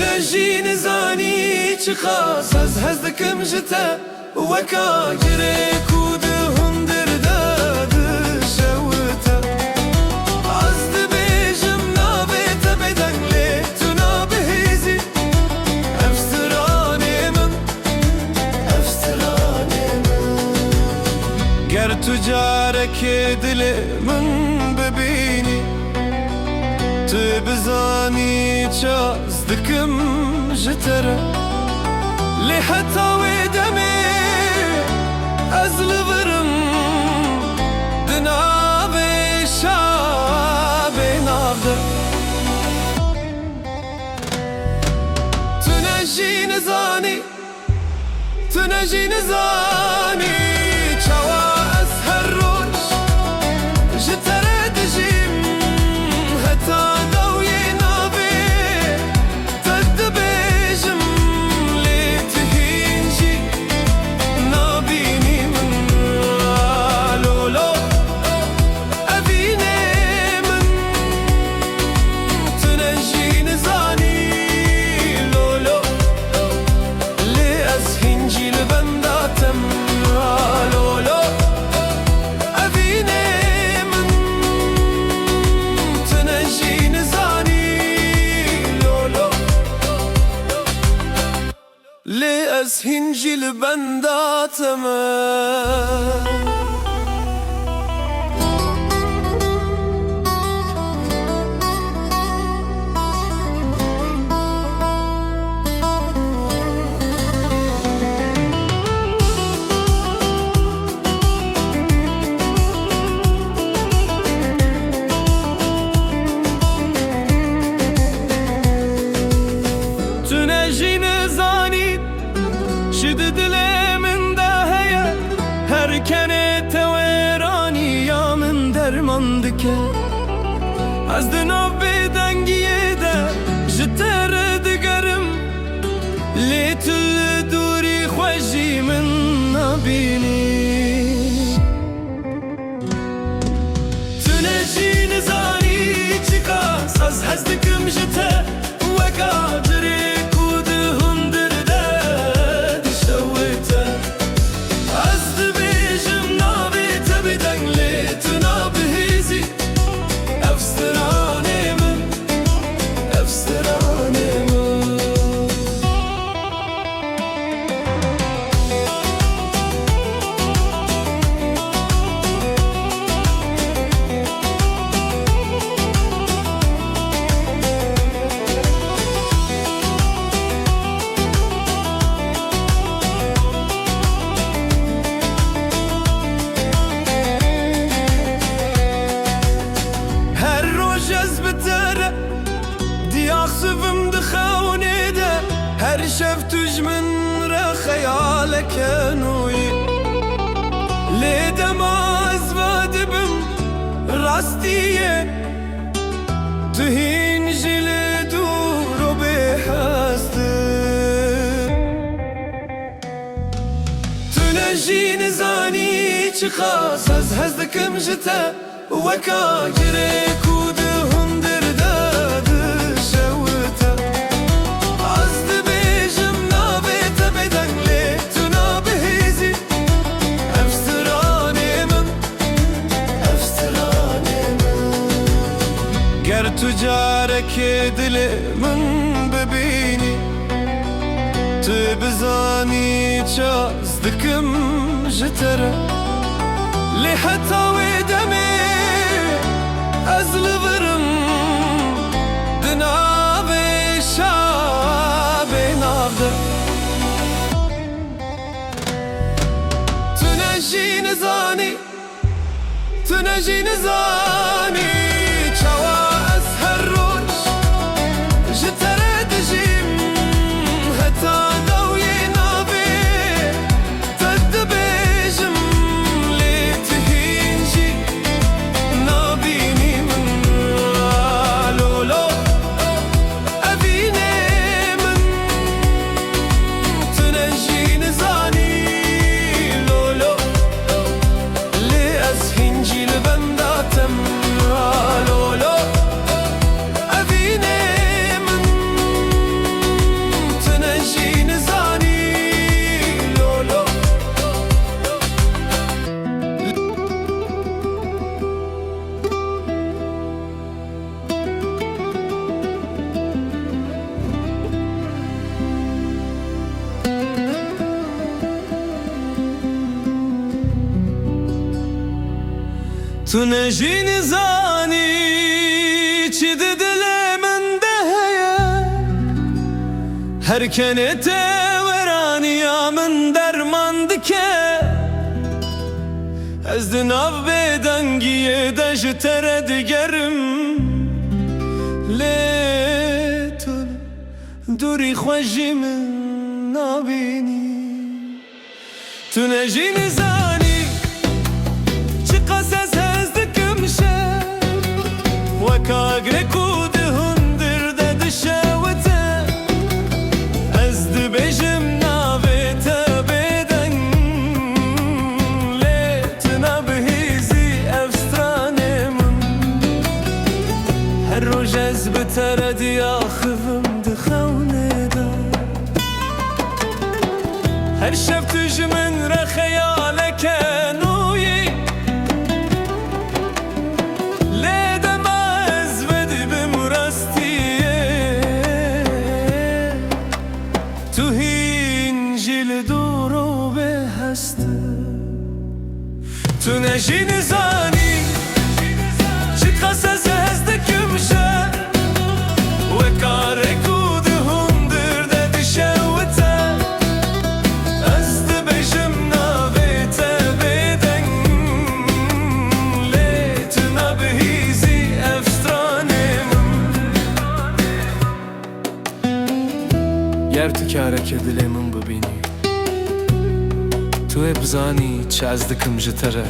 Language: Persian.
تنجي نزاني چی خاص از هزدکم جتا وکا گره کود هندر داد شوتا از دبیجم نابت بدن لی تو نابهیزی افسرانه من گر تو جارک دل من ببینی تو بزانی چاز دکم جتره لی حتی و دمی از لورم دناب شاب نافده تو نجی نزانی چوا از هر روش جتره دجیم حتی از هنجی لبنداتم تو نجی نزانی شد دل من دهیه هر کنه تویرانی یا من درمان دکه از دناب دنگیه ده جتر دگرم لی تل دوری خوشی من نبینی تو نجی نزانی چی کاس از هزدکم جتر وکا جری هر شب تجمن را خیالك نوی لیدم از وادبم راستیه تو هینجل دور و بحسته تو نجی نزانی چی خاص از هزدکم جتا وکا گره کود هندر داد شوتا گر تو جارک دل من ببینی تو بزانی چاز دکم جتره لی حتی و دمی از لورم دناب شاب نافده تو نجی نزانی چوا از هر روش جتره دجیم حتی دوی نابی تد بیجم لی تهینجی نابینی من لولو ابینه من تو نجی نزانی لولو لی از هنجی لبنداتم تو نجی نزانی چی دی دل من ده هیا هر کنت ورانیا من درمان دکه از دناو بدنگی دج تر دیگرم لی تو دوری خوشی من نبینی تو نجی نزانی چی قصص هست کمشه وکاگر کود هندر دد شوته از دبیجم ناویت بدن لیت نبهیزی افسترانم هر روز از بتردی آخوم دخونه دا هر شب تجمن را خیالک نویی لیدم از بدی بمرستیه تو هینجیل دورو به هسته تو نجی نزانی چی قصص هست کمشه و کاره کود هندر دد شوته از دبیجم ناویت بدن لیت نبهیزی افسترانم گر تو کاره که دلمون ببینی تو ابزانی چه از دکم جتره